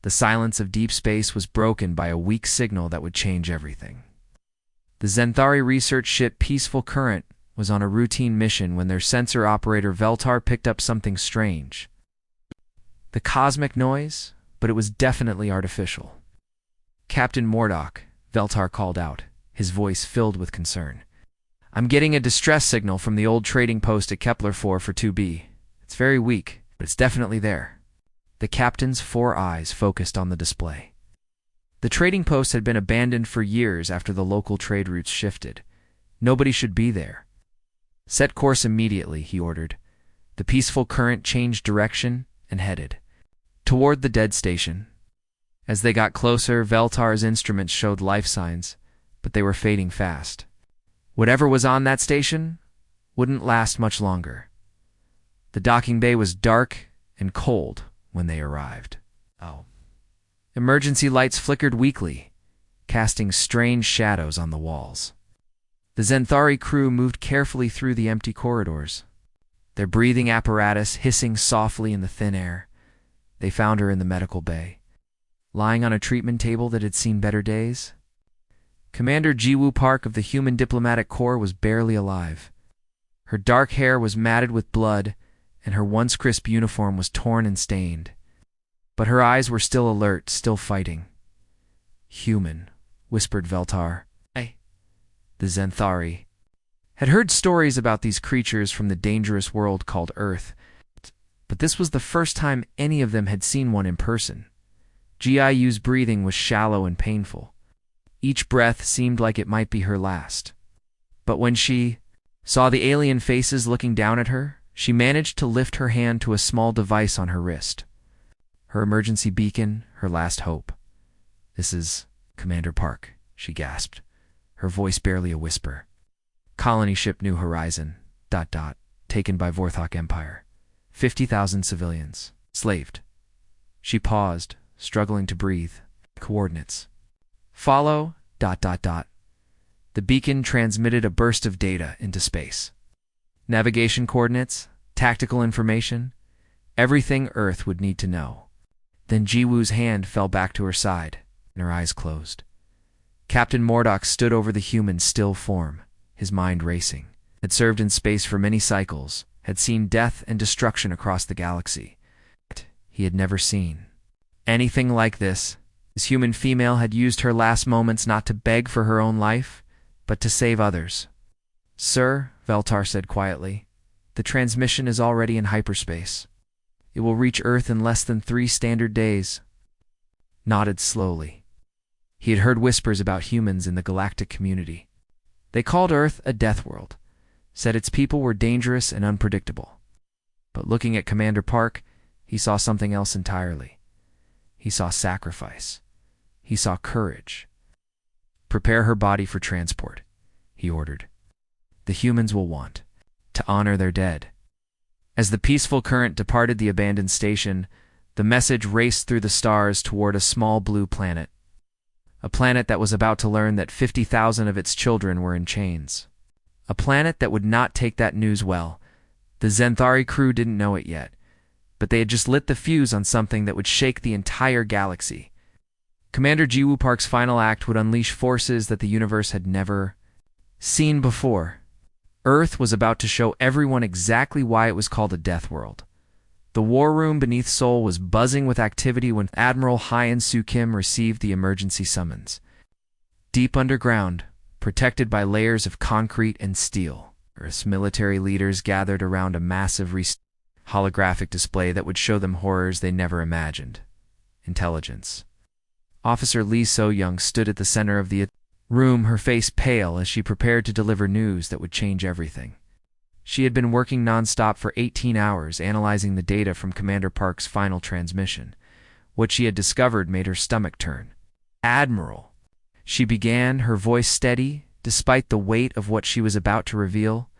The silence of deep space was broken by a weak signal that would change everything. The Zenthari research ship Peaceful Current was on a routine mission when their sensor operator Veltar picked up something strange. The cosmic noise, but it was definitely artificial. "Captain Mordock," Veltar called out, his voice filled with concern. "I'm getting a distress signal from the old trading post at Kepler 4 for 2B. It's very weak, but it's definitely there." The captain's 4 eyes focused on the display. The trading post had been abandoned for years after the local trade routes shifted. Nobody should be there. "Set course immediately," he ordered. The Peaceful Current changed direction and headed toward the dead station. As they got closer, Veltar's instruments showed life signs, but they were fading fast. Whatever was on that station wouldn't last much longer. The docking bay was dark and cold when they arrived. Emergency lights flickered weakly, casting strange shadows on the walls. The Zenthari crew moved carefully through the empty corridors, their breathing apparatus hissing softly in the thin air. They found her in the medical bay, lying on a treatment table that had seen better days. Commander Jiwoo Park of the Human Diplomatic Corps was barely alive. Her dark hair was matted with blood, and her once crisp uniform was torn and stained. But her eyes were still alert, still fighting. "Human," whispered Veltar. The Zenthari had heard stories about these creatures from the dangerous world called Earth, but this was the first time any of them had seen one in person. Jiayu's breathing was shallow and painful. Each breath seemed like it might be her last. But when she saw the alien faces looking down at her, she managed to lift her hand to a small device on her wrist. Her emergency beacon, her last hope. "This is Commander Park," she gasped, her voice barely a whisper. "Colony ship New Horizon, ... taken by Vorthok Empire. 50,000 civilians. Slaved." She paused, struggling to breathe. "Coordinates. Follow ... The beacon transmitted a burst of data into space. Navigation coordinates, tactical information, everything Earth would need to know. Then Jiwoo's hand fell back to her side, and her eyes closed. Captain Mordock stood over the human's still form, his mind racing. Had served in space for many cycles, had seen death and destruction across the galaxy. He had never seen anything like this. This human female had used her last moments not to beg for her own life, but to save others. "Sir," Veltar said quietly, "the transmission is already in hyperspace. It will reach Earth in less than 3 standard days." Nodded slowly. He had heard whispers about humans in the galactic community. They called Earth a death world, said its people were dangerous and unpredictable. But looking at Commander Park, he saw something else entirely. He saw sacrifice. He saw courage. "Prepare her body for transport," he ordered. "The humans will want to honor their dead." As the Peaceful Current departed the abandoned station, the message raced through the stars toward a small blue planet. A planet that was about to learn that 50,000 of its children were in chains. A planet that would not take that news well. The Zenthari crew didn't know it yet, but they had just lit the fuse on something that would shake the entire galaxy. Commander Jiwoo Park's final act would unleash forces that the universe had never seen before. Earth was about to show everyone exactly why it was called a death world. The war room beneath Seoul was buzzing with activity when Admiral Hyeon Soo Kim received the emergency summons. Deep underground, protected by layers of concrete and steel, Earth's military leaders gathered around a massive holographic display that would show them horrors they never imagined. Intelligence. Officer Lee So-young stood at the center of the room, her face pale as she prepared to deliver news that would change everything. She had been working non-stop for 18 hours analyzing the data from Commander Park's final transmission. What she had discovered made her stomach turn. "Admiral," she began, her voice steady, despite the weight of what she was about to reveal.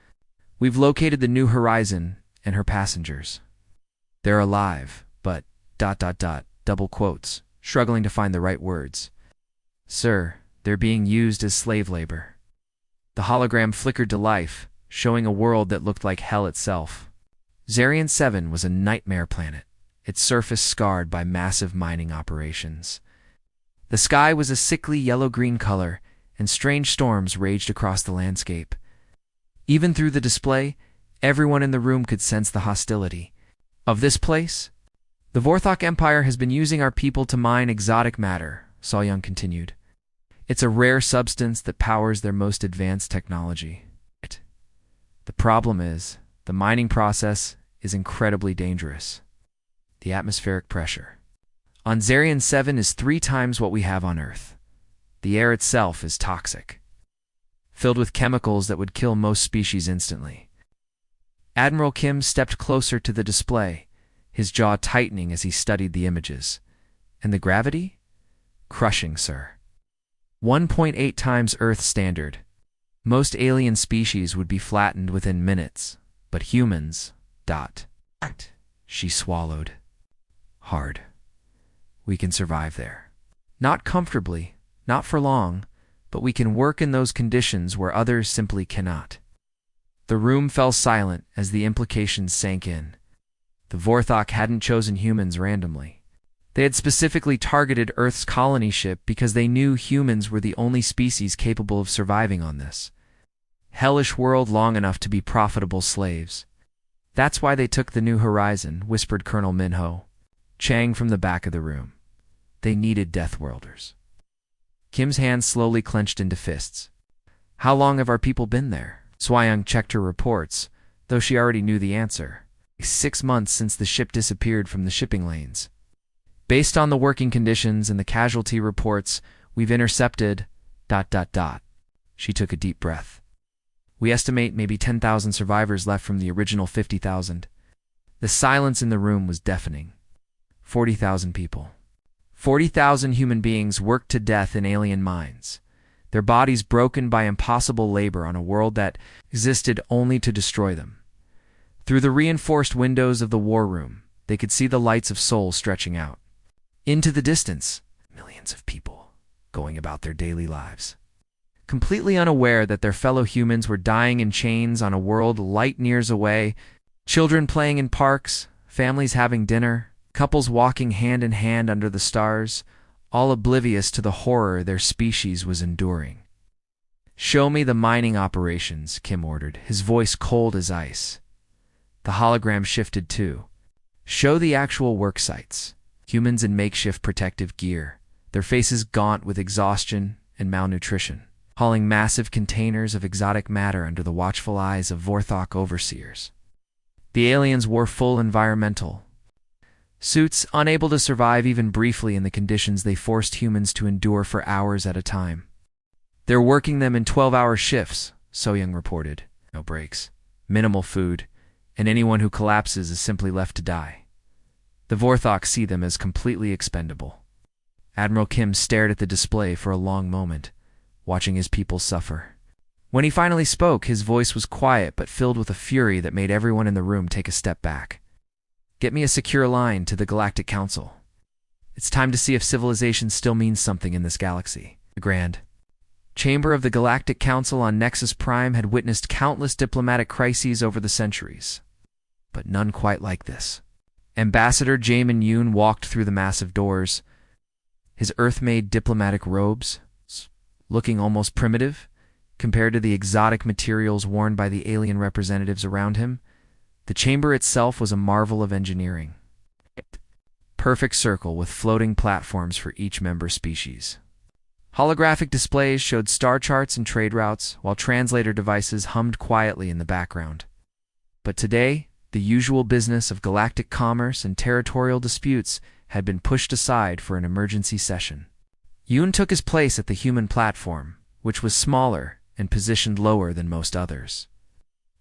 "We've located the New Horizon and her passengers. They're alive, but ... double quotes, struggling to find the right words. Sir, they're being used as slave labor." The hologram flickered to life, showing a world that looked like hell itself. Zarian 7 was a nightmare planet, its surface scarred by massive mining operations. The sky was a sickly yellow-green color, and strange storms raged across the landscape. Even through the display, everyone in the room could sense the hostility of this place. The Vorthok Empire has been using our people to mine exotic matter, Soyoung continued. It's a rare substance that powers their most advanced technology. The problem is, the mining process is incredibly dangerous. The atmospheric pressure on Zarian 7 is 3 times what we have on Earth. The air itself is toxic, filled with chemicals that would kill most species instantly. Admiral Kim stepped closer to the display, his jaw tightening as he studied the images. And the gravity? Crushing, sir. 1.8 times Earth standard. Most alien species would be flattened within minutes, but humans... She swallowed. Hard. We can survive there. Not comfortably, not for long, but we can work in those conditions where others simply cannot. The room fell silent as the implications sank in. The Vorthok hadn't chosen humans randomly. They had specifically targeted Earth's colony ship because they knew humans were the only species capable of surviving on this hellish world long enough to be profitable slaves. That's why they took the New Horizon, whispered Colonel Minho Chang from the back of the room. They needed Deathworlders. Kim's hands slowly clenched into fists. How long have our people been there? Soyoung checked her reports, though she already knew the answer. 6 months since the ship disappeared from the shipping lanes. Based on the working conditions and the casualty reports, we've intercepted... She took a deep breath. We estimate maybe 10,000 survivors left from the original 50,000. The silence in the room was deafening. 40,000 people. 40,000 human beings worked to death in alien mines, their bodies broken by impossible labor on a world that existed only to destroy them. Through the reinforced windows of the war room, they could see the lights of Seoul stretching out. Into the distance, millions of people going about their daily lives, completely unaware that their fellow humans were dying in chains on a world light years away, children playing in parks, families having dinner, couples walking hand in hand under the stars, all oblivious to the horror their species was enduring. Show me the mining operations, Kim ordered, his voice cold as ice. The hologram shifted too. Show the actual work sites. Humans in makeshift protective gear, their faces gaunt with exhaustion and malnutrition, hauling massive containers of exotic matter under the watchful eyes of Vorthok overseers. The aliens wore full environmental suits, unable to survive even briefly in the conditions they forced humans to endure for hours at a time. They're working them in 12-hour shifts, Soyoung reported. No breaks, minimal food, and anyone who collapses is simply left to die. The Vorthok see them as completely expendable. Admiral Kim stared at the display for a long moment, watching his people suffer. When he finally spoke, his voice was quiet but filled with a fury that made everyone in the room take a step back. Get me a secure line to the Galactic Council. It's time to see if civilization still means something in this galaxy. The Grand Chamber of the Galactic Council on Nexus Prime had witnessed countless diplomatic crises over the centuries, but none quite like this. Ambassador Jaemin Yoon walked through the massive doors, his Earth-made diplomatic robes looking almost primitive compared to the exotic materials worn by the alien representatives around him. The chamber itself was a marvel of engineering. Perfect circle with floating platforms for each member species. Holographic displays showed star charts and trade routes, while translator devices hummed quietly in the background. But today, the usual business of galactic commerce and territorial disputes had been pushed aside for an emergency session. Yoon took his place at the human platform, which was smaller and positioned lower than most others.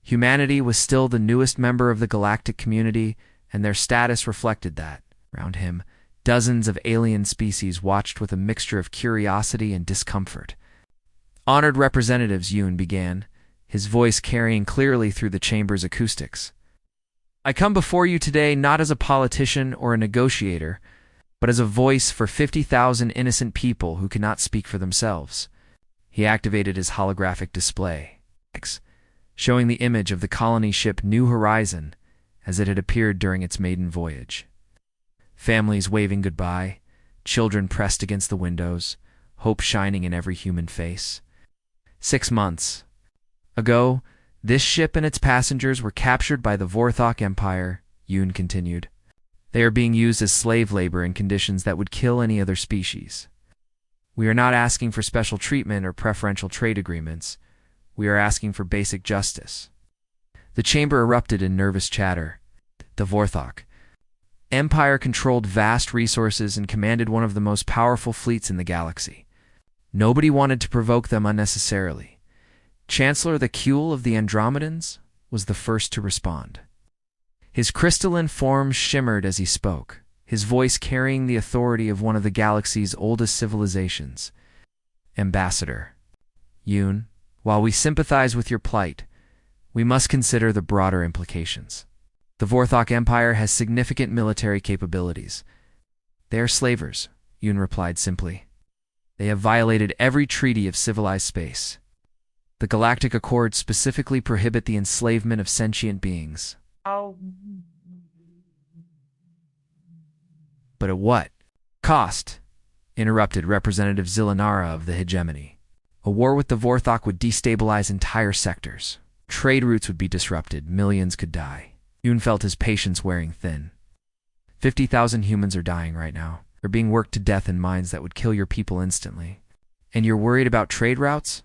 Humanity was still the newest member of the galactic community, and their status reflected that. Around him, dozens of alien species watched with a mixture of curiosity and discomfort. Honored representatives, Yoon began, his voice carrying clearly through the chamber's acoustics. I come before you today not as a politician or a negotiator, but as a voice for 50,000 innocent people who cannot speak for themselves. He activated his holographic display, showing the image of the colony ship New Horizon as it had appeared during its maiden voyage. Families waving goodbye, children pressed against the windows, hope shining in every human face. 6 months ago, this ship and its passengers were captured by the Vorthok Empire, Yoon continued. They are being used as slave labor in conditions that would kill any other species. We are not asking for special treatment or preferential trade agreements. We are asking for basic justice. The chamber erupted in nervous chatter. The Vorthok Empire controlled vast resources and commanded one of the most powerful fleets in the galaxy. Nobody wanted to provoke them unnecessarily. Chancellor the Kuel of the Andromedans was the first to respond. His crystalline form shimmered as he spoke, his voice carrying the authority of one of the galaxy's oldest civilizations. Ambassador Yoon, while we sympathize with your plight, we must consider the broader implications. The Vorthok Empire has significant military capabilities. They are slavers, Yoon replied simply. They have violated every treaty of civilized space. The Galactic Accords specifically prohibit the enslavement of sentient beings. But at what cost? Interrupted Representative Zilanara of the Hegemony. A war with the Vorthok would destabilize entire sectors. Trade routes would be disrupted, millions could die. Yoon felt his patience wearing thin. 50,000 humans are dying right now. They're being worked to death in mines that would kill your people instantly. And you're worried about trade routes?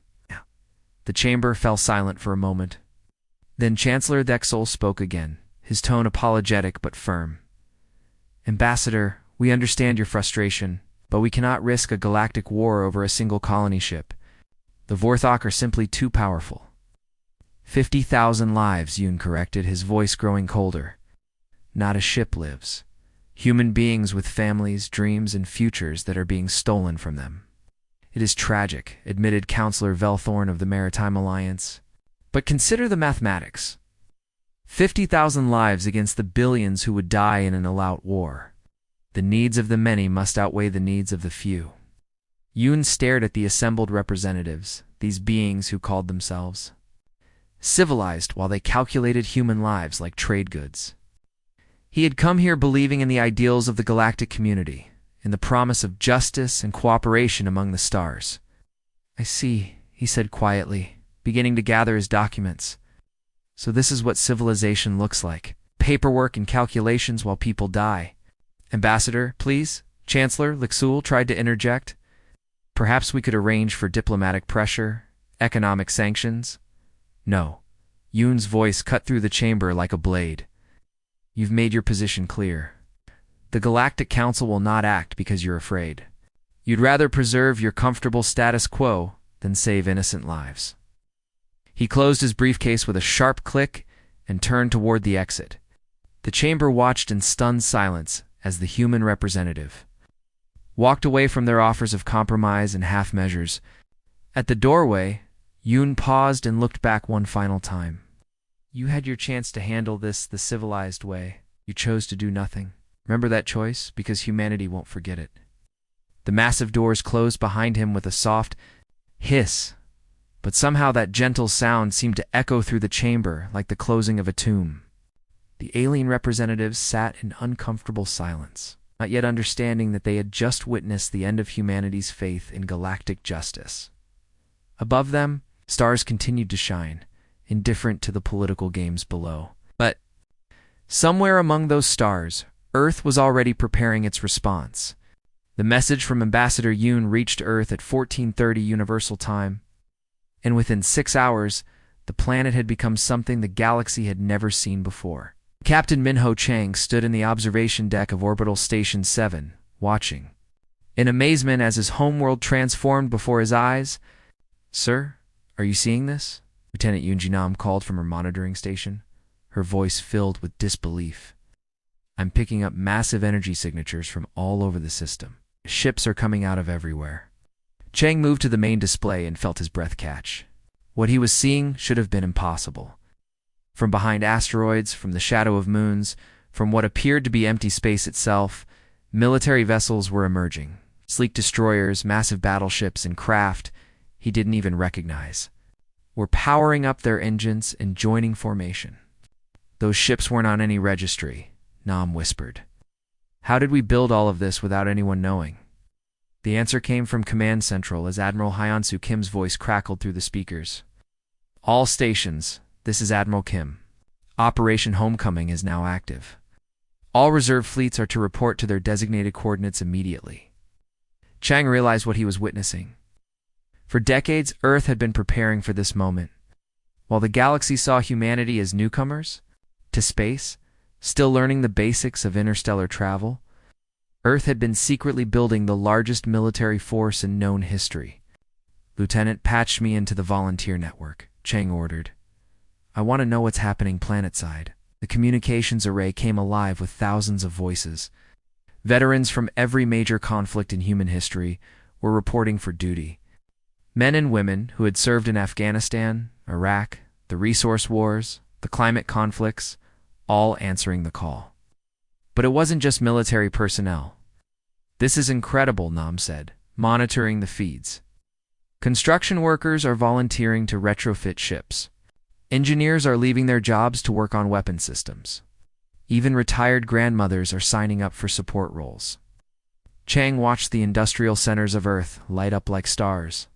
The chamber fell silent for a moment. Then Chancellor Dexol spoke again, his tone apologetic but firm. Ambassador, we understand your frustration, but we cannot risk a galactic war over a single colony ship. The Vorthok are simply too powerful. 50,000 lives, Yoon corrected, his voice growing colder. Not a ship lives. Human beings with families, dreams, and futures that are being stolen from them. It is tragic, admitted Counselor Velthorn of the Maritime Alliance. But consider the mathematics. 50,000 lives against the billions who would die in an all-out war. The needs of the many must outweigh the needs of the few. Yoon stared at the assembled representatives, these beings who called themselves civilized while they calculated human lives like trade goods. He had come here believing in the ideals of the galactic community, in the promise of justice and cooperation among the stars. I see, he said quietly, beginning to gather his documents. So this is what civilization looks like. Paperwork and calculations while people die. Ambassador, please? Chancellor Lixul tried to interject. Perhaps we could arrange for diplomatic pressure, economic sanctions. No. Yoon's voice cut through the chamber like a blade. You've made your position clear. The Galactic Council will not act because you're afraid. You'd rather preserve your comfortable status quo than save innocent lives. He closed his briefcase with a sharp click and turned toward the exit. The chamber watched in stunned silence as the human representative walked away from their offers of compromise and half measures. At the doorway, Yoon paused and looked back one final time. You had your chance to handle this the civilized way. You chose to do nothing. Remember that choice, because humanity won't forget it. The massive doors closed behind him with a soft hiss, but somehow that gentle sound seemed to echo through the chamber like the closing of a tomb. The alien representatives sat in uncomfortable silence, not yet understanding that they had just witnessed the end of humanity's faith in galactic justice. Above them, stars continued to shine, indifferent to the political games below. But somewhere among those stars, Earth was already preparing its response. The message from Ambassador Yoon reached Earth at 14:30 Universal Time, and within 6 hours, the planet had become something the galaxy had never seen before. Captain Minho Chang stood in the observation deck of Orbital Station 7, watching. In amazement as his homeworld transformed before his eyes, Sir, are you seeing this? Lieutenant Yoon Jinam called from her monitoring station, her voice filled with disbelief. I'm picking up massive energy signatures from all over the system. Ships are coming out of everywhere. Chang moved to the main display and felt his breath catch. What he was seeing should have been impossible. From behind asteroids, from the shadow of moons, from what appeared to be empty space itself, military vessels were emerging. Sleek destroyers, massive battleships, and craft he didn't even recognize were powering up their engines and joining formation. Those ships weren't on any registry, Nam whispered. How did we build all of this without anyone knowing? The answer came from Command Central as Admiral Hyunsu Kim's voice crackled through the speakers. All stations, this is Admiral Kim. Operation Homecoming is now active. All reserve fleets are to report to their designated coordinates immediately. Chang realized what he was witnessing. For decades, Earth had been preparing for this moment. While the galaxy saw humanity as newcomers to space, still learning the basics of interstellar travel, Earth had been secretly building the largest military force in known history. Lieutenant, patch me into the volunteer network, Chang ordered. I want to know what's happening planetside. The communications array came alive with thousands of voices. Veterans from every major conflict in human history were reporting for duty. Men and women who had served in Afghanistan, Iraq, the resource wars, the climate conflicts, all answering the call. But it wasn't just military personnel. This is incredible, Nam said, monitoring the feeds. Construction workers are volunteering to retrofit ships. Engineers are leaving their jobs to work on weapon systems. Even retired grandmothers are signing up for support roles. Chang watched the industrial centers of Earth light up like stars.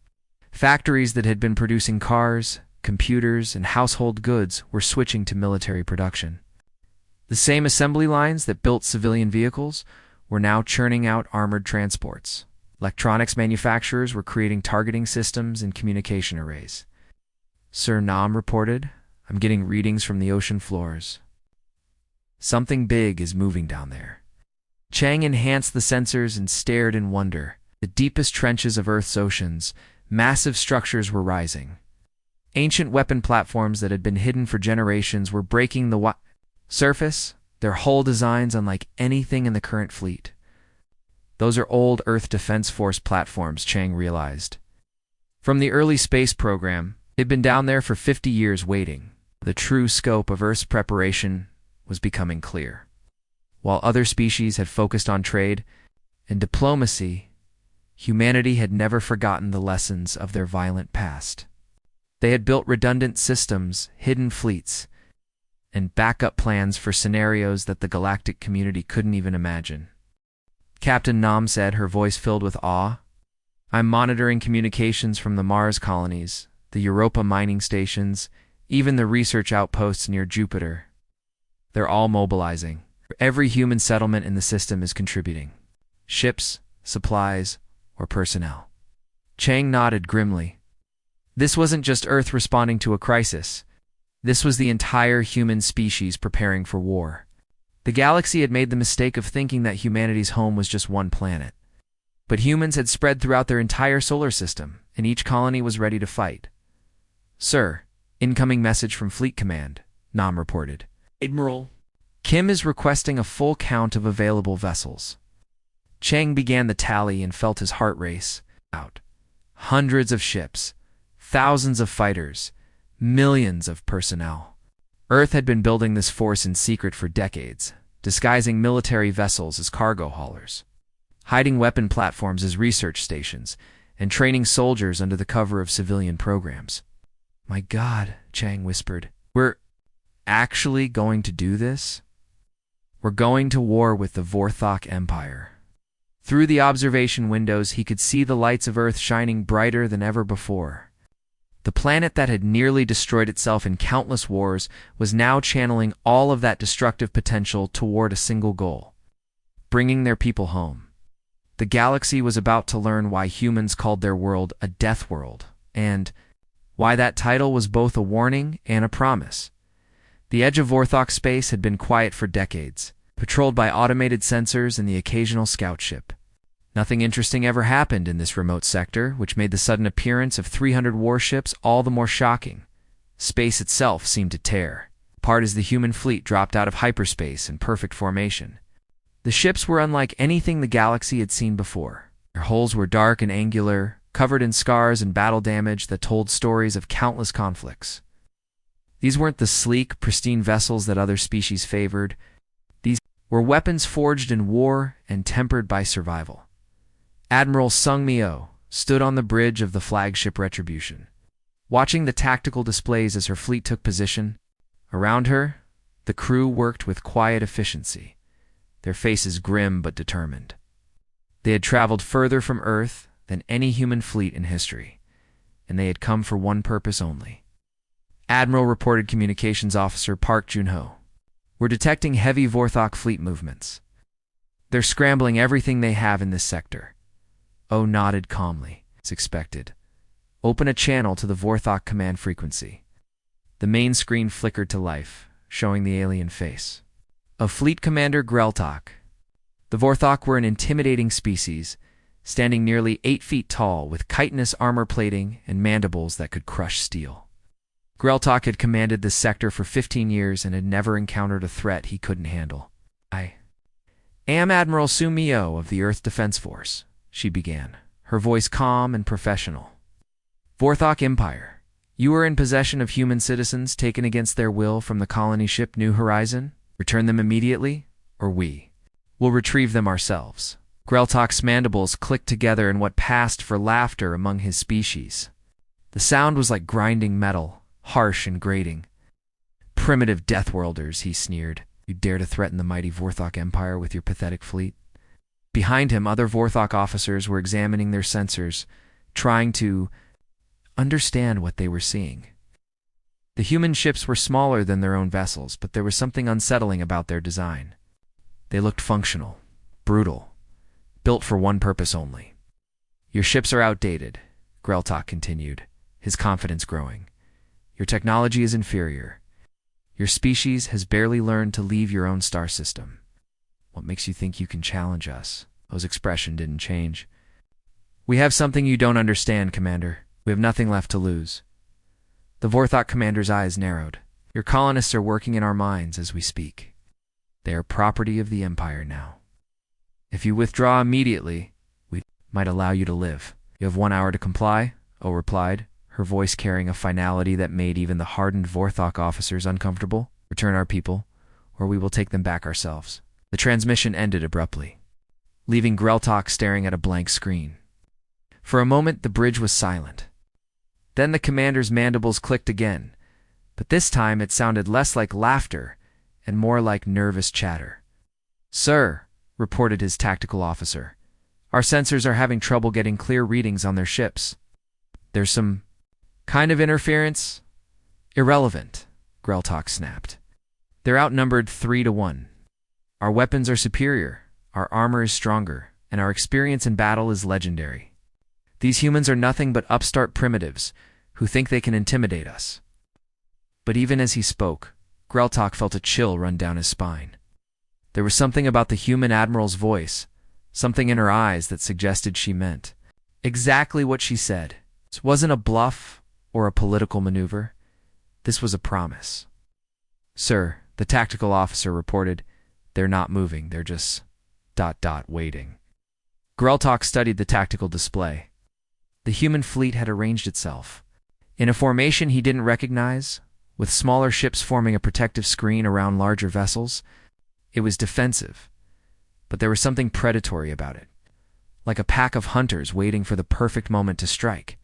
Factories that had been producing cars, computers, and household goods were switching to military production. The same assembly lines that built civilian vehicles were now churning out armored transports. Electronics manufacturers were creating targeting systems and communication arrays. Sir Nam reported, I'm getting readings from the ocean floors. Something big is moving down there. Chang enhanced the sensors and stared in wonder. The deepest trenches of Earth's oceans, massive structures were rising. Ancient weapon platforms that had been hidden for generations were breaking the surface, their hull designs unlike anything in the current fleet. Those are old Earth Defense Force platforms, Chang realized. From the early space program, they'd been down there for 50 years waiting. The true scope of Earth's preparation was becoming clear. While other species had focused on trade and diplomacy, humanity had never forgotten the lessons of their violent past. They had built redundant systems, hidden fleets, and backup plans for scenarios that the galactic community couldn't even imagine. Captain Nam said, her voice filled with awe. I'm monitoring communications from the Mars colonies, the Europa mining stations, even the research outposts near Jupiter. They're all mobilizing. Every human settlement in the system is contributing. Ships, supplies, or personnel. Chang nodded grimly. This wasn't just Earth responding to a crisis. This was the entire human species preparing for war. The galaxy had made the mistake of thinking that humanity's home was just one planet. But humans had spread throughout their entire solar system, and each colony was ready to fight. Sir, incoming message from Fleet Command, Nam reported. Admiral Kim is requesting a full count of available vessels. Chang began the tally and felt his heart race. Out. Hundreds of ships, thousands of fighters, millions of personnel. Earth had been building this force in secret for decades, disguising military vessels as cargo haulers, hiding weapon platforms as research stations, and training soldiers under the cover of civilian programs. My God, Chang whispered. We're actually going to do this? We're going to war with the Vorthok Empire. Through the observation windows, he could see the lights of Earth shining brighter than ever before. The planet that had nearly destroyed itself in countless wars was now channeling all of that destructive potential toward a single goal: bringing their people home. The galaxy was about to learn why humans called their world a death world, and why that title was both a warning and a promise. The edge of Vorthok space had been quiet for decades, patrolled by automated sensors and the occasional scout ship. Nothing interesting ever happened in this remote sector, which made the sudden appearance of 300 warships all the more shocking. Space itself seemed to tear apart as the human fleet dropped out of hyperspace in perfect formation. The ships were unlike anything the galaxy had seen before. Their hulls were dark and angular, covered in scars and battle damage that told stories of countless conflicts. These weren't the sleek, pristine vessels that other species favored. These were weapons forged in war and tempered by survival. Admiral Sung Mio stood on the bridge of the flagship Retribution, watching the tactical displays as her fleet took position. Around her, the crew worked with quiet efficiency, their faces grim but determined. They had traveled further from Earth than any human fleet in history, and they had come for one purpose only. Admiral reported Communications Officer Park Junho. We're detecting heavy Vorthok fleet movements. They're scrambling everything they have in this sector. O nodded calmly. It's expected. Open a channel to the Vorthok command frequency. The main screen flickered to life, showing the alien face of Fleet Commander Greltok. The Vorthok were an intimidating species, standing nearly 8 feet tall with chitinous armor plating and mandibles that could crush steel. Greltok had commanded this sector for 15 years and had never encountered a threat he couldn't handle. I am Admiral Sumio of the Earth Defense Force, she began, her voice calm and professional. Vorthok Empire, you are in possession of human citizens taken against their will from the colony ship New Horizon. Return them immediately, or we will retrieve them ourselves. Greltok's mandibles clicked together in what passed for laughter among his species. The sound was like grinding metal, harsh and grating. Primitive Deathworlders, he sneered. You dare to threaten the mighty Vorthok Empire with your pathetic fleet? Behind him, other Vorthok officers were examining their sensors, trying to understand what they were seeing. The human ships were smaller than their own vessels, but there was something unsettling about their design. They looked functional, brutal, built for one purpose only. Your ships are outdated, Greltok continued, his confidence growing. Your technology is inferior. Your species has barely learned to leave your own star system. What makes you think you can challenge us? O's expression didn't change. We have something you don't understand, Commander. We have nothing left to lose. The Vorthok commander's eyes narrowed. Your colonists are working in our minds as we speak. They are property of the Empire now. If you withdraw immediately, we might allow you to live. You have 1 hour to comply, O replied, her voice carrying a finality that made even the hardened Vorthok officers uncomfortable. Return our people, or we will take them back ourselves. The transmission ended abruptly, leaving Greltok staring at a blank screen. For a moment, the bridge was silent. Then the commander's mandibles clicked again, but this time it sounded less like laughter and more like nervous chatter. Sir, reported his tactical officer, our sensors are having trouble getting clear readings on their ships. There's some kind of interference? Irrelevant, Greltok snapped. They're outnumbered 3-1. Our weapons are superior, our armor is stronger, and our experience in battle is legendary. These humans are nothing but upstart primitives who think they can intimidate us. But even as he spoke, Greltok felt a chill run down his spine. There was something about the human admiral's voice, something in her eyes that suggested she meant exactly what she said. This wasn't a bluff or a political maneuver. This was a promise. Sir, the tactical officer reported, they're not moving, they're just ... waiting. Greltok studied the tactical display. The human fleet had arranged itself in a formation he didn't recognize, with smaller ships forming a protective screen around larger vessels. It was defensive, but there was something predatory about it, like a pack of hunters waiting for the perfect moment to strike.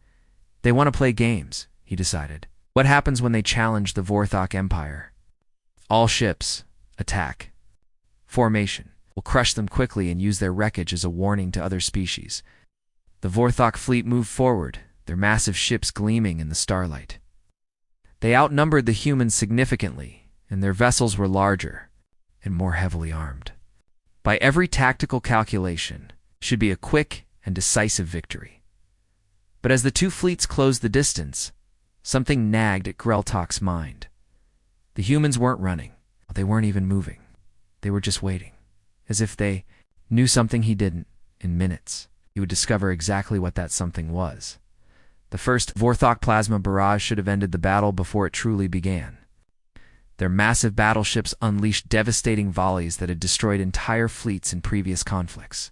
They want to play games, he decided. What happens when they challenge the Vorthok Empire? All ships, attack. Formation. We'll crush them quickly and use their wreckage as a warning to other species. The Vorthok fleet moved forward, their massive ships gleaming in the starlight. They outnumbered the humans significantly, and their vessels were larger and more heavily armed. By every tactical calculation, it should be a quick and decisive victory. But as the two fleets closed the distance, something nagged at Greltok's mind. The humans weren't running. They weren't even moving. They were just waiting, as if they knew something he didn't. In minutes, he would discover exactly what that something was. The first Vorthok plasma barrage should have ended the battle before it truly began. Their massive battleships unleashed devastating volleys that had destroyed entire fleets in previous conflicts.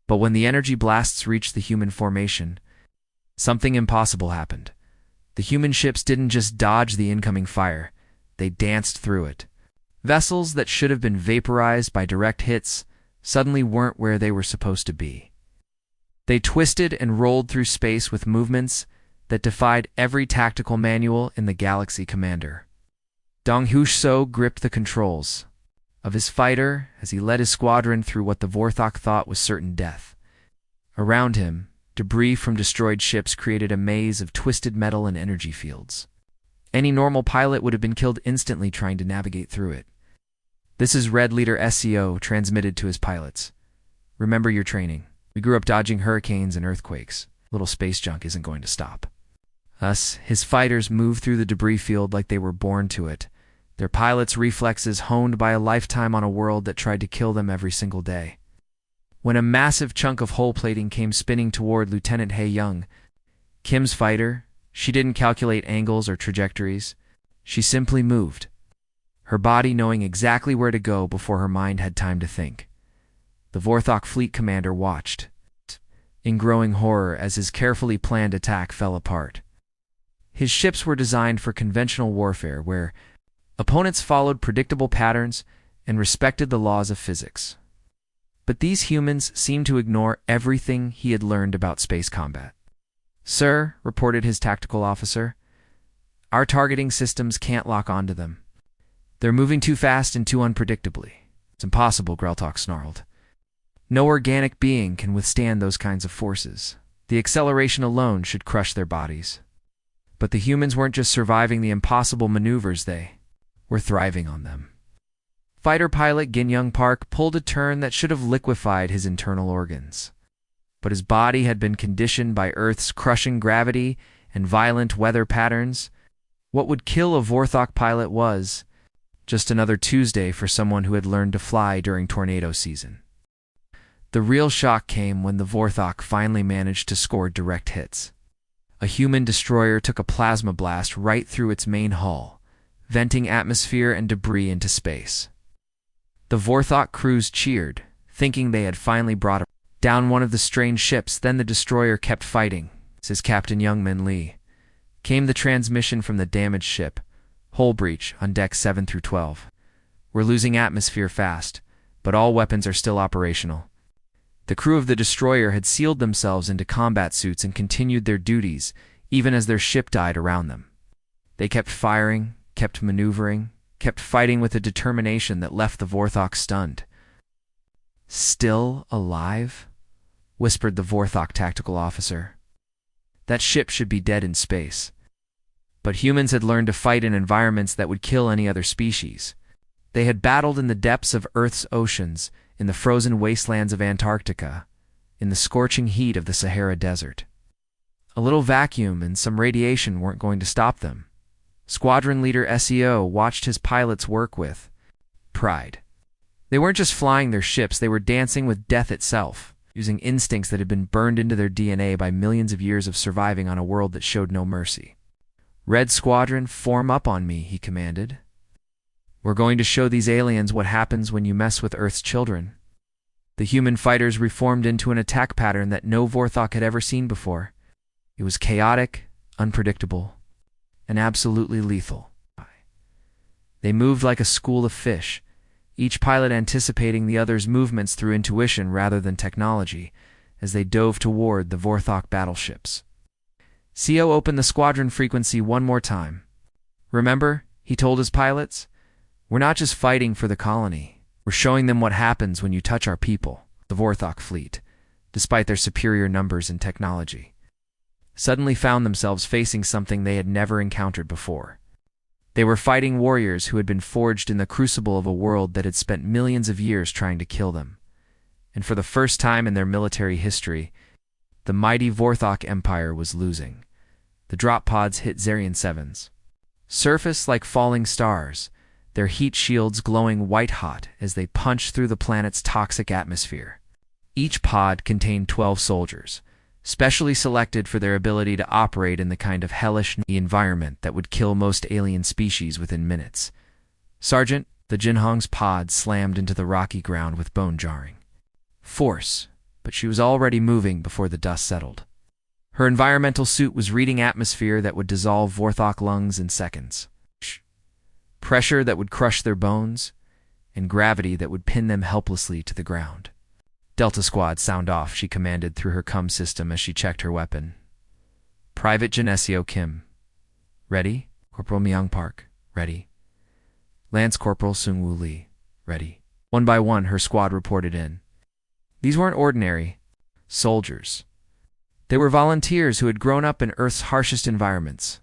But when the energy blasts reached the human formation, something impossible happened. The human ships didn't just dodge the incoming fire, they danced through it. Vessels that should have been vaporized by direct hits suddenly weren't where they were supposed to be. They twisted and rolled through space with movements that defied every tactical manual in the Galaxy Commander. Dong Hushso gripped the controls, of his fighter as he led his squadron through what the Vorthok thought was certain death. Around him, debris from destroyed ships created a maze of twisted metal and energy fields. Any normal pilot would have been killed instantly trying to navigate through it. "This is Red Leader SCO transmitted to his pilots. Remember your training. We grew up dodging hurricanes and earthquakes. Little space junk isn't going to stop." His fighters moved through the debris field like they were born to it, their pilots' reflexes honed by a lifetime on a world that tried to kill them every single day. When a massive chunk of hull plating came spinning toward Lieutenant Hae Young, Kim's fighter, she didn't calculate angles or trajectories. She simply moved, her body knowing exactly where to go before her mind had time to think. The Vorthok fleet commander watched, in growing horror as his carefully planned attack fell apart. His ships were designed for conventional warfare, where opponents followed predictable patterns and respected the laws of physics. But these humans seemed to ignore everything he had learned about space combat. "Sir," reported his tactical officer, "our targeting systems can't lock onto them. They're moving too fast and too unpredictably." "It's impossible," Greltok snarled. "No organic being can withstand those kinds of forces. The acceleration alone should crush their bodies." But the humans weren't just surviving the impossible maneuvers, they were thriving on them. Fighter pilot Gin Young Park pulled a turn that should have liquefied his internal organs. But his body had been conditioned by Earth's crushing gravity and violent weather patterns. What would kill a Vorthok pilot was just another Tuesday for someone who had learned to fly during tornado season. The real shock came when the Vorthok finally managed to score direct hits. A human destroyer took a plasma blast right through its main hull, venting atmosphere and debris into space. The Vorthok crews cheered, thinking they had finally brought down one of the strange ships. Then the destroyer kept fighting, says Captain Youngmin Lee. Came the transmission from the damaged ship. "Hull breach on deck 7 through 12. We're losing atmosphere fast, but all weapons are still operational." The crew of the destroyer had sealed themselves into combat suits and continued their duties, even as their ship died around them. They kept firing, kept maneuvering, kept fighting with a determination that left the Vorthok stunned. "Still alive?" whispered the Vorthok tactical officer. "That ship should be dead in space." But humans had learned to fight in environments that would kill any other species. They had battled in the depths of Earth's oceans, in the frozen wastelands of Antarctica, in the scorching heat of the Sahara Desert. A little vacuum and some radiation weren't going to stop them. Squadron leader SEO watched his pilots work with pride. They weren't just flying their ships, they were dancing with death itself, using instincts that had been burned into their DNA by millions of years of surviving on a world that showed no mercy. "Red Squadron, form up on me," he commanded. "We're going to show these aliens what happens when you mess with Earth's children." The human fighters reformed into an attack pattern that no Vorthok had ever seen before. It was chaotic, unpredictable, and absolutely lethal. They moved like a school of fish, each pilot anticipating the other's movements through intuition rather than technology, as they dove toward the Vorthok battleships. CO opened the squadron frequency one more time. "Remember," he told his pilots, "we're not just fighting for the colony. We're showing them what happens when you touch our people." The Vorthok fleet, despite their superior numbers and technology, suddenly found themselves facing something they had never encountered before. They were fighting warriors who had been forged in the crucible of a world that had spent millions of years trying to kill them. And for the first time in their military history, the mighty Vorthok Empire was losing. The drop pods hit Zarian 7s. Surface like falling stars, their heat shields glowing white-hot as they punched through the planet's toxic atmosphere. Each pod contained 12 soldiers, specially selected for their ability to operate in the kind of hellish environment that would kill most alien species within minutes. "Sergeant," the Jinhong's pod slammed into the rocky ground with bone-jarring force, but she was already moving before the dust settled. Her environmental suit was reading atmosphere that would dissolve Vorthok lungs in seconds, pressure that would crush their bones, and gravity that would pin them helplessly to the ground. "Delta Squad, sound off," she commanded through her comm system as she checked her weapon. "Private Genesio Kim. Ready? Corporal Myung Park. Ready. Lance Corporal Sung Woo Lee. Ready. One by one, her squad reported in. These weren't ordinary soldiers. They were volunteers who had grown up in Earth's harshest environments.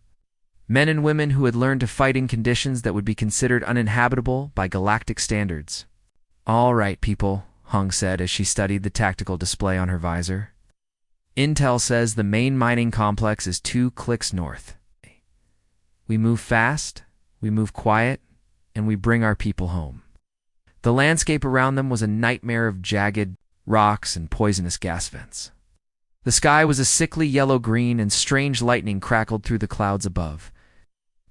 Men and women who had learned to fight in conditions that would be considered uninhabitable by galactic standards. "All right, people," Hong said as she studied the tactical display on her visor. "Intel says the main mining complex is 2 clicks north. We move fast, we move quiet, and we bring our people home." The landscape around them was a nightmare of jagged rocks and poisonous gas vents. The sky was a sickly yellow-green, and strange lightning crackled through the clouds above.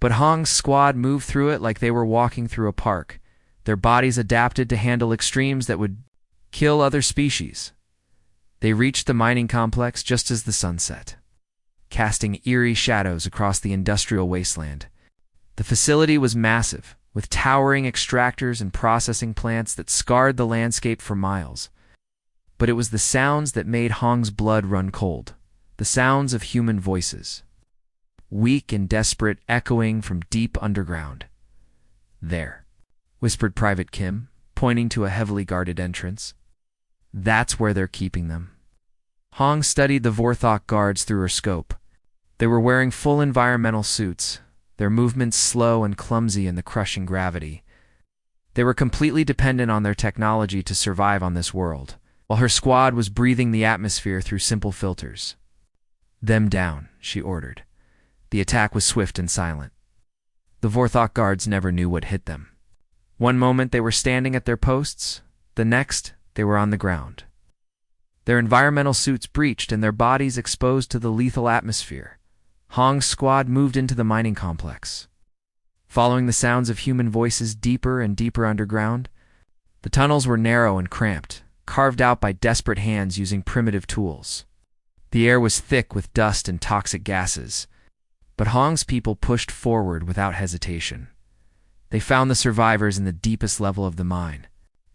But Hong's squad moved through it like they were walking through a park, their bodies adapted to handle extremes that would kill other species. They reached the mining complex just as the sun set, casting eerie shadows across the industrial wasteland. The facility was massive, with towering extractors and processing plants that scarred the landscape for miles. But it was the sounds that made Hong's blood run cold, the sounds of human voices, weak and desperate, echoing from deep underground. "There," whispered Private Kim, pointing to a heavily guarded entrance. "That's where they're keeping them." Hong studied the Vorthok guards through her scope. They were wearing full environmental suits, their movements slow and clumsy in the crushing gravity. They were completely dependent on their technology to survive on this world, while her squad was breathing the atmosphere through simple filters. "Them down," she ordered. The attack was swift and silent. The Vorthok guards never knew what hit them. One moment they were standing at their posts, the next they were on the ground. Their environmental suits breached and their bodies exposed to the lethal atmosphere. Hong's squad moved into the mining complex. Following the sounds of human voices deeper and deeper underground, the tunnels were narrow and cramped, carved out by desperate hands using primitive tools. The air was thick with dust and toxic gases, but Hong's people pushed forward without hesitation. They found the survivors in the deepest level of the mine,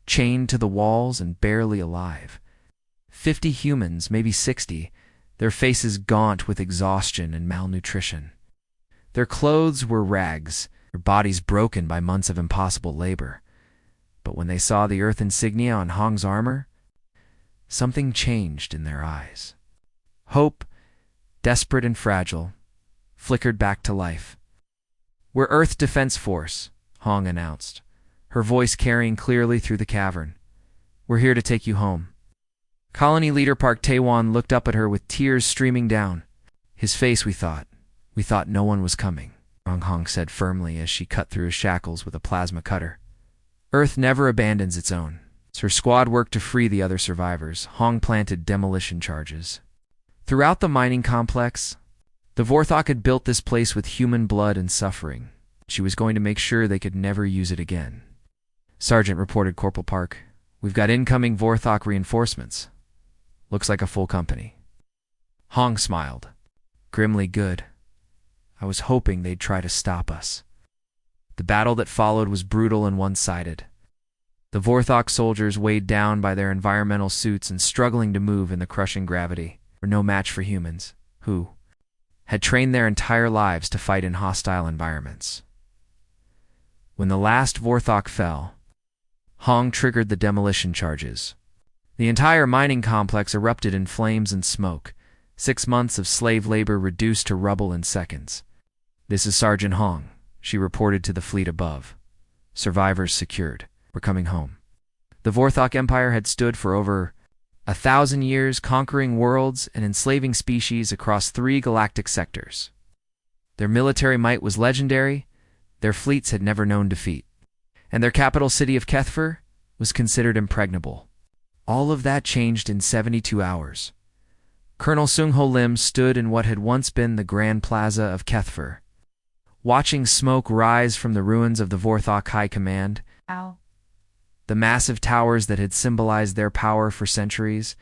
chained to the walls and barely alive. 50 humans, maybe 60, their faces gaunt with exhaustion and malnutrition. Their clothes were rags, their bodies broken by months of impossible labor. But when they saw the Earth insignia on Hong's armor, something changed in their eyes. Hope, desperate and fragile, flickered back to life. "We're Earth Defense Force," Hong announced, her voice carrying clearly through the cavern. "We're here to take you home." Colony Leader Park Taewon looked up at her with tears streaming down. "His face, we thought no one was coming," Hong said firmly as she cut through his shackles with a plasma cutter. "Earth never abandons its own." As her squad worked to free the other survivors, Hong planted demolition charges. Throughout the mining complex, the Vorthok had built this place with human blood and suffering. She was going to make sure they could never use it again. "Sergeant," reported Corporal Park, "we've got incoming Vorthok reinforcements. Looks like a full company." Hong smiled. "Grimly good. I was hoping they'd try to stop us." The battle that followed was brutal and one-sided. The Vorthok soldiers, weighed down by their environmental suits and struggling to move in the crushing gravity, were no match for humans, who had trained their entire lives to fight in hostile environments. When the last Vorthok fell, Hong triggered the demolition charges. The entire mining complex erupted in flames and smoke, 6 months of slave labor reduced to rubble in seconds. "This is Sergeant Hong," she reported to the fleet above. "Survivors secured. We're coming home." The Vorthok Empire had stood for over 1,000 years, conquering worlds and enslaving species across 3 galactic sectors. Their military might was legendary, their fleets had never known defeat, and their capital city of Kethfer was considered impregnable. All of that changed in 72 hours. Colonel Sung-Ho Lim stood in what had once been the Grand Plaza of Kethfer, watching smoke rise from the ruins of the Vorthok High Command. Ow. The massive towers that had symbolized their power for centuries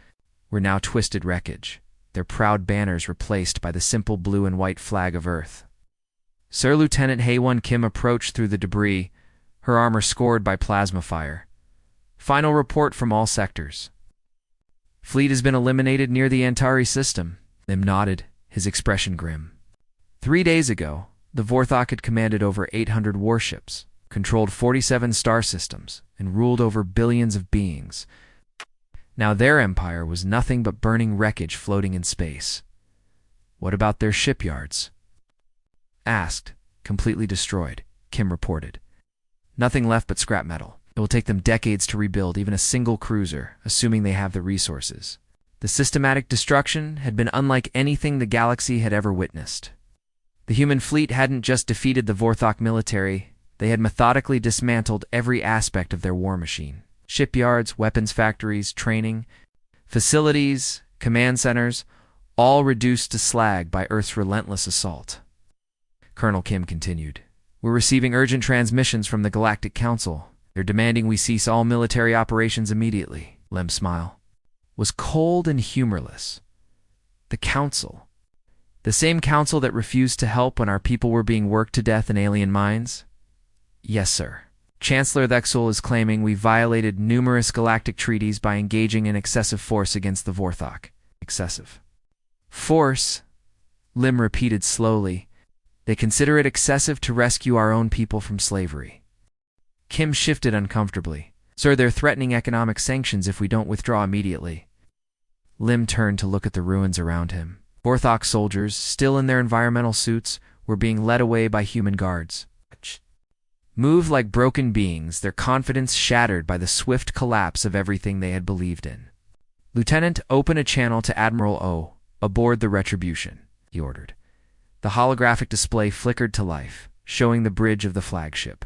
were now twisted wreckage, their proud banners replaced by the simple blue and white flag of Earth. Sir Lieutenant Haewon Kim approached through the debris, her armor scored by plasma fire. "Final report from all sectors. Fleet has been eliminated near the Antari system." Lim nodded, his expression grim. 3 days ago, the Vorthok had commanded over 800 warships. controlled 47 star systems, and ruled over billions of beings. Now their empire was nothing but burning wreckage floating in space. What about their shipyards? Asked, completely destroyed, Kim reported. Nothing left but scrap metal. It will take them decades to rebuild even a single cruiser, assuming they have the resources. The systematic destruction had been unlike anything the galaxy had ever witnessed. The human fleet hadn't just defeated the Vorthok military, they had methodically dismantled every aspect of their war machine. Shipyards, weapons factories, training, facilities, command centers, all reduced to slag by Earth's relentless assault. Colonel Kim continued, "We're receiving urgent transmissions from the Galactic Council. They're demanding we cease all military operations immediately." Lim's smile was cold and humorless. The Council. The same council that refused to help when our people were being worked to death in alien mines? Yes, sir. Chancellor Thexel is claiming we violated numerous galactic treaties by engaging in excessive force against the Vorthok. Excessive force, Lim repeated slowly. They consider it excessive to rescue our own people from slavery. Kim shifted uncomfortably. Sir, they're threatening economic sanctions if we don't withdraw immediately. Lim turned to look at the ruins around him. Vorthok soldiers, still in their environmental suits, were being led away by human guards. Moved like broken beings, their confidence shattered by the swift collapse of everything they had believed in. "Lieutenant, open a channel to Admiral O, aboard the Retribution," he ordered. The holographic display flickered to life, showing the bridge of the flagship.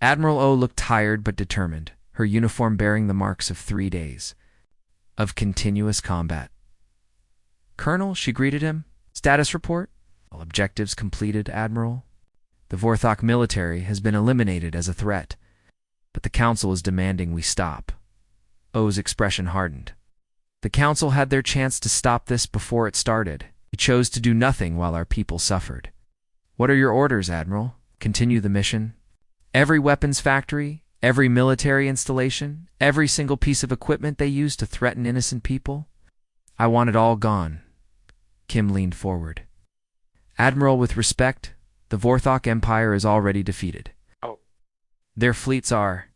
Admiral O looked tired but determined, her uniform bearing the marks of 3 days of continuous combat. "Colonel," she greeted him. "Status report?" "All objectives completed, Admiral. The Vorthok military has been eliminated as a threat, but the Council is demanding we stop." O's expression hardened. The Council had their chance to stop this before it started. It chose to do nothing while our people suffered. "What are your orders, Admiral?" "Continue the mission. Every weapons factory, every military installation, every single piece of equipment they use to threaten innocent people. I want it all gone." Kim leaned forward. "Admiral, with respect, the Vorthok Empire is already defeated. Their fleets are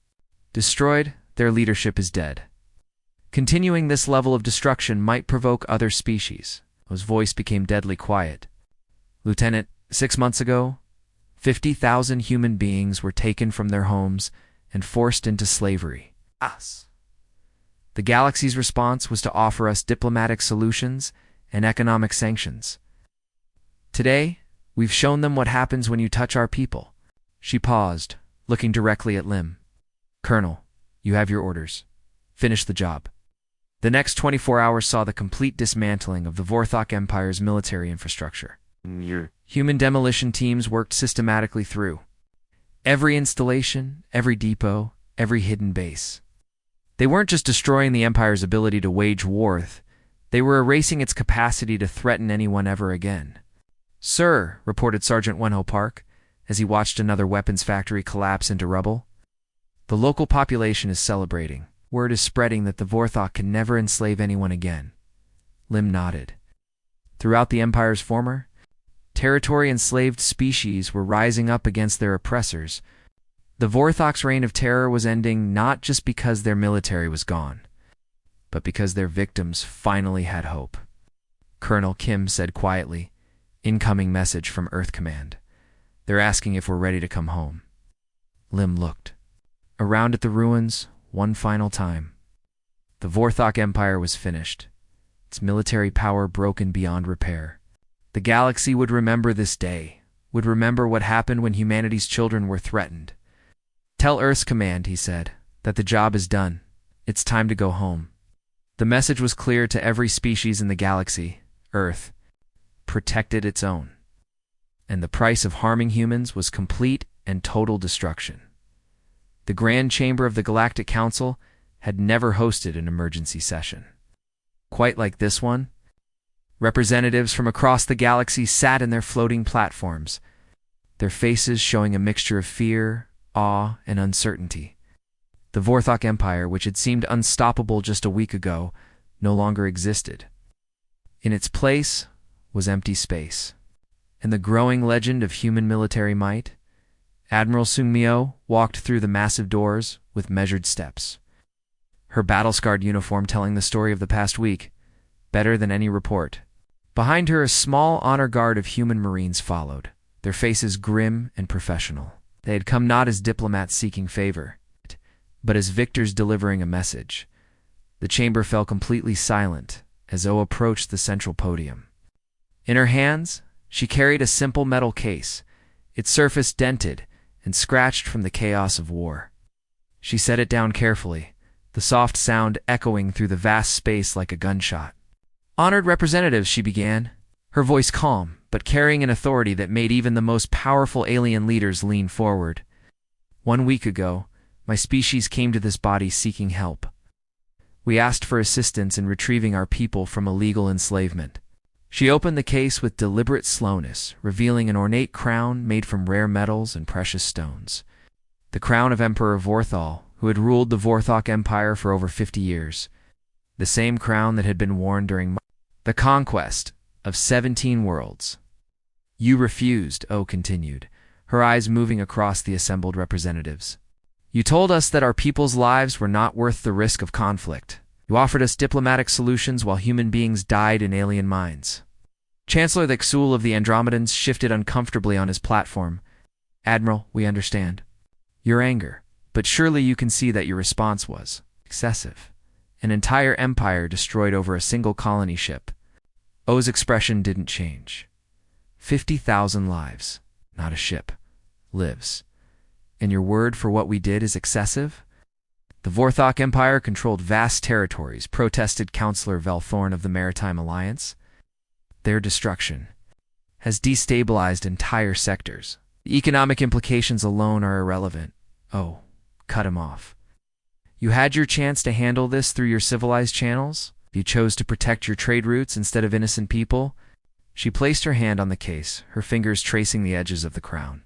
destroyed, their leadership is dead. Continuing this level of destruction might provoke other species." His voice became deadly quiet. "Lieutenant, 6 months ago, 50,000 human beings were taken from their homes and forced into slavery. Us. The galaxy's response was to offer us diplomatic solutions and economic sanctions. Today, we've shown them what happens when you touch our people." She paused, looking directly at Lim. "Colonel, you have your orders. Finish the job." The next 24 hours saw the complete dismantling of the Vorthok Empire's military infrastructure. Human demolition teams worked systematically through every installation, every depot, every hidden base. They weren't just destroying the Empire's ability to wage war, they were erasing its capacity to threaten anyone ever again. "Sir," reported Sergeant Wenho Park, as he watched another weapons factory collapse into rubble. "The local population is celebrating. Word is spreading that the Vorthok can never enslave anyone again." Lim nodded. Throughout the Empire's former territory, enslaved species were rising up against their oppressors. The Vorthok's reign of terror was ending not just because their military was gone, but because their victims finally had hope. Colonel Kim said quietly, "Incoming message from Earth Command. They're asking if we're ready to come home." Lim looked around at the ruins one final time. The Vorthok Empire was finished, its military power broken beyond repair. The galaxy would remember this day, would remember what happened when humanity's children were threatened. "Tell Earth's Command," he said, "that the job is done. It's time to go home." The message was clear to every species in the galaxy. Earth protected its own, and the price of harming humans was complete and total destruction. The Grand Chamber of the Galactic Council had never hosted an emergency session quite like this one. Representatives from across the galaxy sat in their floating platforms, their faces showing a mixture of fear, awe, and uncertainty. The Vorthok Empire, which had seemed unstoppable just a week ago, no longer existed. In its place was empty space, and the growing legend of human military might Admiral Sung-myo walked through the massive doors with measured steps, her battle-scarred uniform telling the story of the past week, better than any report. Behind her, a small honor guard of human marines followed, their faces grim and professional. They had come not as diplomats seeking favor, but as victors delivering a message. The chamber fell completely silent as O approached the central podium. In her hands, she carried a simple metal case, its surface dented and scratched from the chaos of war. She set it down carefully, the soft sound echoing through the vast space like a gunshot. "Honored representatives," she began, her voice calm, but carrying an authority that made even the most powerful alien leaders lean forward. "1 week ago, my species came to this body seeking help. We asked for assistance in retrieving our people from illegal enslavement." She opened the case with deliberate slowness, revealing an ornate crown made from rare metals and precious stones. The crown of Emperor Vorthal, who had ruled the Vorthok Empire for over 50 years. The same crown that had been worn during the conquest of 17 worlds. "You refused," O continued, her eyes moving across the assembled representatives. "You told us that our people's lives were not worth the risk of conflict. You offered us diplomatic solutions while human beings died in alien mines." Chancellor Thexul of the Andromedans shifted uncomfortably on his platform. "Admiral, we understand your anger, but surely you can see that your response was excessive. An entire empire destroyed over a single colony ship." O's expression didn't change. 50,000 lives, not a ship, lives. "And your word for what we did is excessive?" "The Vorthok Empire controlled vast territories," protested Councillor Velthorn of the Maritime Alliance. "Their destruction has destabilized entire sectors. The economic implications alone are irrelevant." Oh, cut him off. "You had your chance to handle this through your civilized channels. You chose to protect your trade routes instead of innocent people." She placed her hand on the case, her fingers tracing the edges of the crown.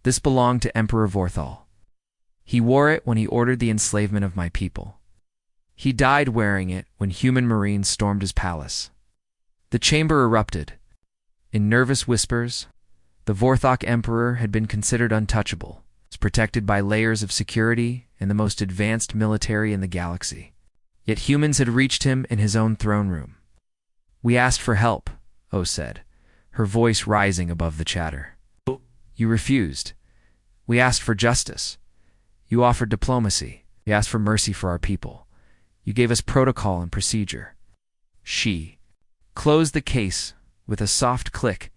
"This belonged to Emperor Vorthal. He wore it when he ordered the enslavement of my people. He died wearing it when human marines stormed his palace." The chamber erupted. In nervous whispers, the Vorthok Emperor had been considered untouchable, protected by layers of security and the most advanced military in the galaxy. Yet humans had reached him in his own throne room. "We asked for help," O said, her voice rising above the chatter. "You refused. We asked for justice. You offered diplomacy. We asked for mercy for our people. You gave us protocol and procedure." She closed the case with a soft click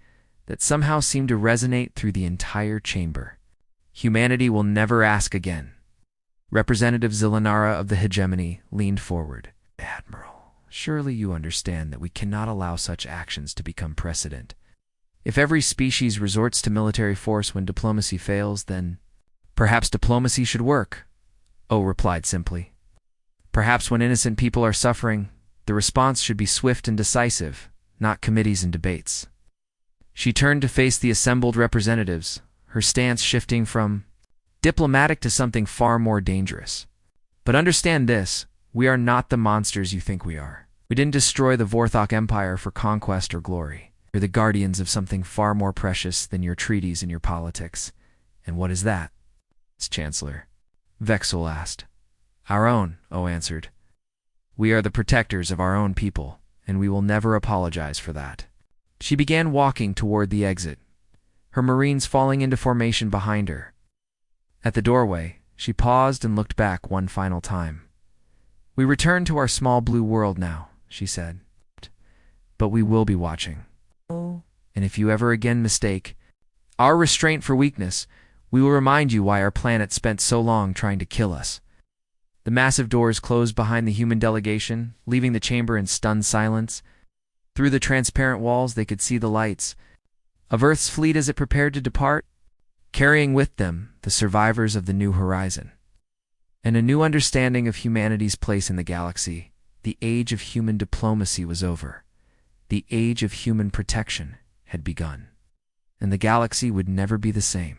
that somehow seemed to resonate through the entire chamber. "Humanity will never ask again." Representative Zilanara of the hegemony leaned forward. "Admiral, surely you understand that we cannot allow such actions to become precedent. If every species resorts to military force when diplomacy fails, then perhaps diplomacy should work," O replied simply. "Perhaps when innocent people are suffering, the response should be swift and decisive, not committees and debates." She turned to face the assembled representatives, her stance shifting from diplomatic to something far more dangerous. "But understand this, we are not the monsters you think we are. We didn't destroy the Vorthok Empire for conquest or glory. You're the guardians of something far more precious than your treaties and your politics." "And what is that?" Chancellor Vexul asked. "Our own," O answered. "We are the protectors of our own people, and we will never apologize for that." She began walking toward the exit, her marines falling into formation behind her. At the doorway, she paused and looked back one final time. "We return to our small blue world now," she said. "But we will be watching. And if you ever again mistake our restraint for weakness, we will remind you why our planet spent so long trying to kill us." The massive doors closed behind the human delegation, leaving the chamber in stunned silence. Through the transparent walls, they could see the lights of Earth's fleet as it prepared to depart, carrying with them the survivors of the new horizon. And a new understanding of humanity's place in the galaxy. The age of human diplomacy was over. The age of human protection had begun. And the galaxy would never be the same.